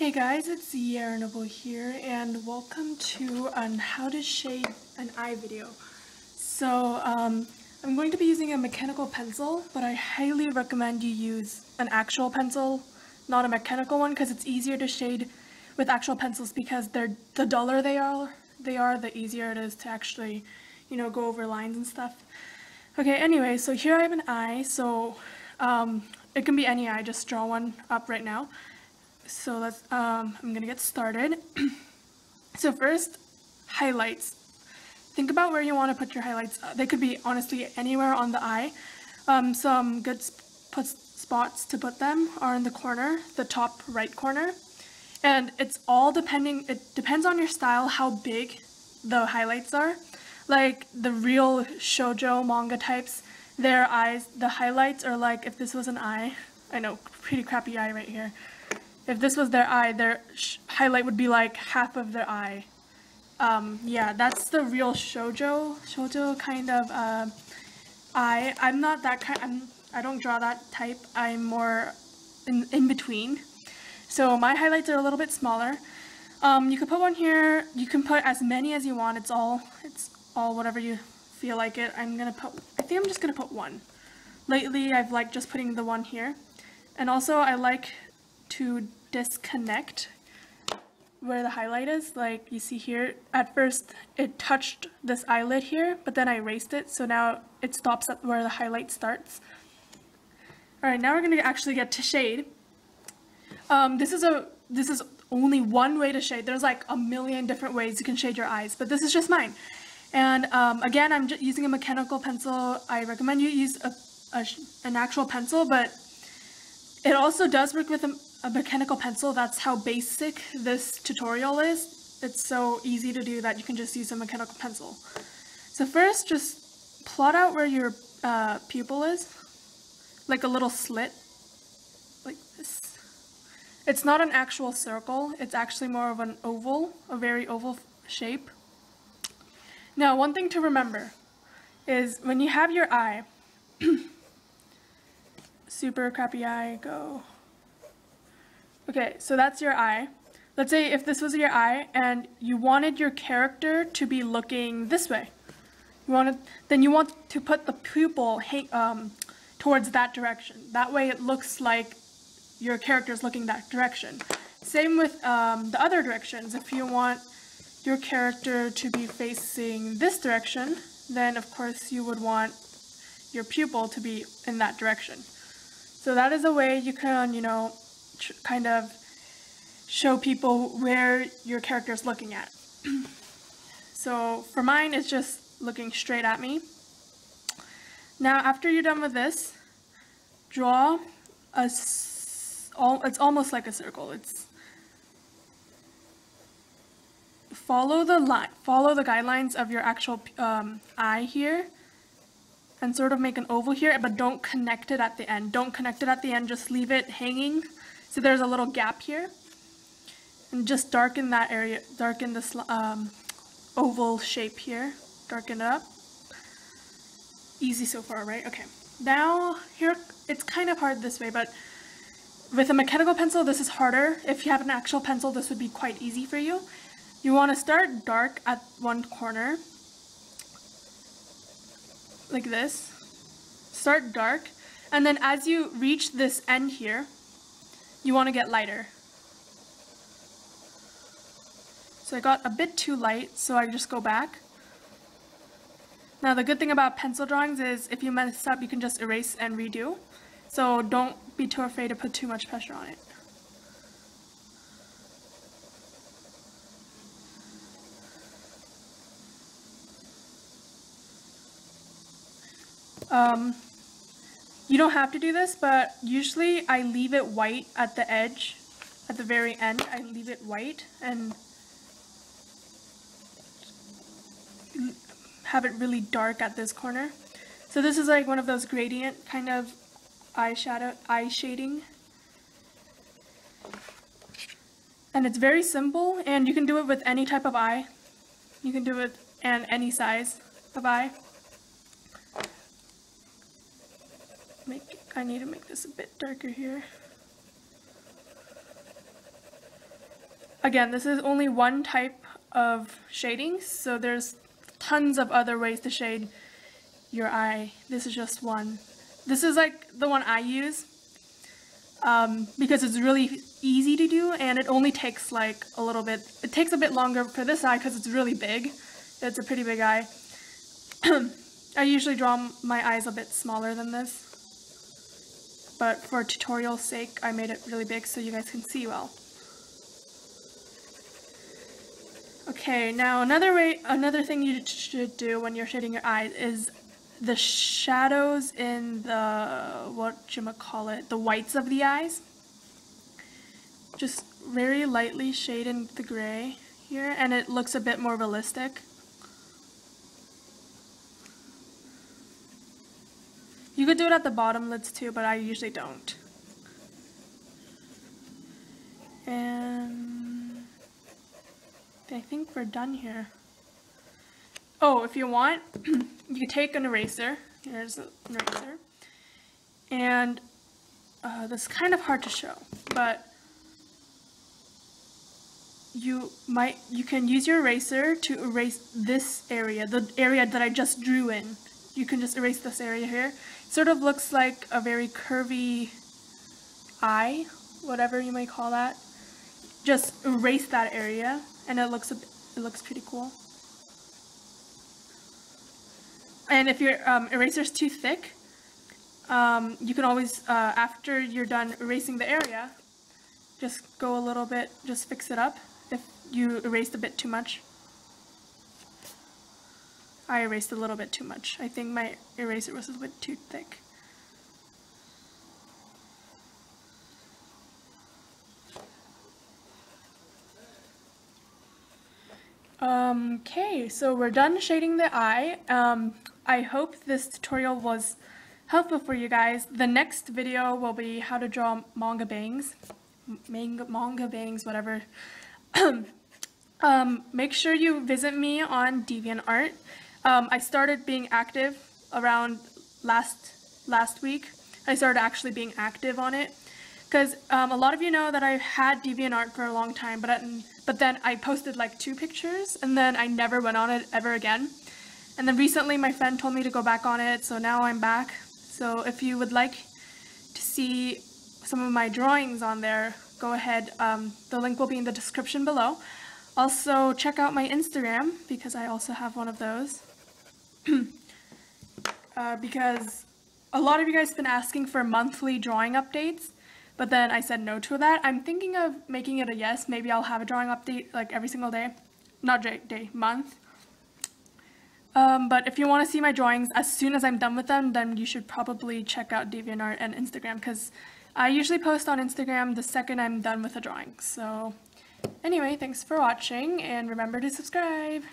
Hey guys, it's Yerinable here, and welcome to how to shade an eye video. So I'm going to be using a mechanical pencil, but I highly recommend you use an actual pencil, not a mechanical one, because it's easier to shade with actual pencils because the duller they are, the easier it is to actually, go over lines and stuff. Okay, anyway, so here I have an eye, so it can be any eye, just draw one up right now. So let's, I'm gonna get started. So first, highlights. Think about where you want to put your highlights. They could be honestly anywhere on the eye. Some good spots to put them are in the corner, the top right corner. And it depends on your style how big the highlights are. Like the real shoujo manga types, their eyes, the highlights are like, if this was an eye, I know, pretty crappy eye right here. If this was their eye, their highlight would be like half of their eye. Yeah, that's the real shoujo kind of eye. I'm not that kind. I don't draw that type. I'm more in between. So my highlights are a little bit smaller. You could put one here. You can put as many as you want. It's all whatever you feel like it. I think I'm just gonna put one. Lately, I've liked just putting the one here, and also I like to disconnect where the highlight is. Like you see here, at first it touched this eyelid here, but then I erased it, so now it stops at where the highlight starts. Alright, now we're going to actually get to shade. This is only one way to shade. There's like a million different ways you can shade your eyes, but this is just mine. And again, I'm just using a mechanical pencil. I recommend you use an actual pencil, but it also does work with a mechanical pencil. That's how basic this tutorial is. It's so easy to do that you can just use a mechanical pencil. So first, just plot out where your pupil is, like a little slit, like this. It's not an actual circle, it's actually more of an oval, a very oval shape. Now, one thing to remember is when you have your eye, super crappy eye, go. Okay, so that's your eye. Let's say if this was your eye and you wanted your character to be looking this way. Then you want to put the pupil towards that direction. That way it looks like your character is looking that direction. Same with the other directions. If you want your character to be facing this direction, then of course you would want your pupil to be in that direction. So that is a way you can, kind of show people where your character is looking at. So for mine, it's just looking straight at me. Now, after you're done with this, draw it's almost like a circle. Follow the guidelines of your actual eye here, and sort of make an oval here, but don't connect it at the end. Don't connect it at the end, just leave it hanging. So there's a little gap here. And just darken that area, darken this oval shape here. Darken it up. Easy so far, right? Okay. Now, here, it's kind of hard this way, but with a mechanical pencil, this is harder. If you have an actual pencil, this would be quite easy for you. You want to start dark at one corner, like this. Start dark, and then as you reach this end here, you want to get lighter. So I got a bit too light, so I just go back. Now the good thing about pencil drawings is if you mess up, you can just erase and redo. So don't be too afraid to put too much pressure on it. You don't have to do this, but usually I leave it white at the edge, at the very end. I leave it white and have it really dark at this corner. So this is like one of those gradient kind of eye shading. And it's very simple, and you can do it with any type of eye. You can do it in any size of eye. I need to make this a bit darker here. again, this is only one type of shading, so there's tons of other ways to shade your eye. This is just one. This is like the one I use because it's really easy to do, and it only takes like a little bit. It takes a bit longer for this eye because it's really big. It's a pretty big eye. I usually draw my eyes a bit smaller than this, but for tutorial's sake I made it really big so you guys can see well. Okay, now another thing you should do when you're shading your eyes is the shadows in the, the whites of the eyes. Just very lightly shade in the gray here, and it looks a bit more realistic. You could do it at the bottom lids too, but I usually don't. And I think we're done here. Oh, if you want, you can take an eraser. Here's an eraser. And this is kind of hard to show, but you can use your eraser to erase this area, the area that I just drew in. You can just erase this area here. Sort of looks like a very curvy eye, whatever you might call that. Just erase that area, and it looks pretty cool. And if your eraser's too thick, you can always, after you're done erasing the area, just go a little bit, just fix it up if you erased a bit too much. I erased a little bit too much. I think my eraser was a bit too thick. Okay, so we're done shading the eye. I hope this tutorial was helpful for you guys. The next video will be how to draw manga bangs, whatever. Make sure you visit me on DeviantArt. I started being active around last week. I started actually being active on it because a lot of you know that I've had DeviantArt for a long time, but then I posted like 2 pictures and then I never went on it ever again. And then recently my friend told me to go back on it, so now I'm back. So if you would like to see some of my drawings on there, go ahead. The link will be in the description below. Also check out my Instagram because I also have one of those. Because a lot of you guys have been asking for monthly drawing updates, but then I said no to that. I'm thinking of making it a yes. Maybe I'll have a drawing update like every single day. Not day, month. But if you want to see my drawings as soon as I'm done with them, then you should probably check out DeviantArt and Instagram because I usually post on Instagram the second I'm done with a drawing. So anyway, thanks for watching and remember to subscribe.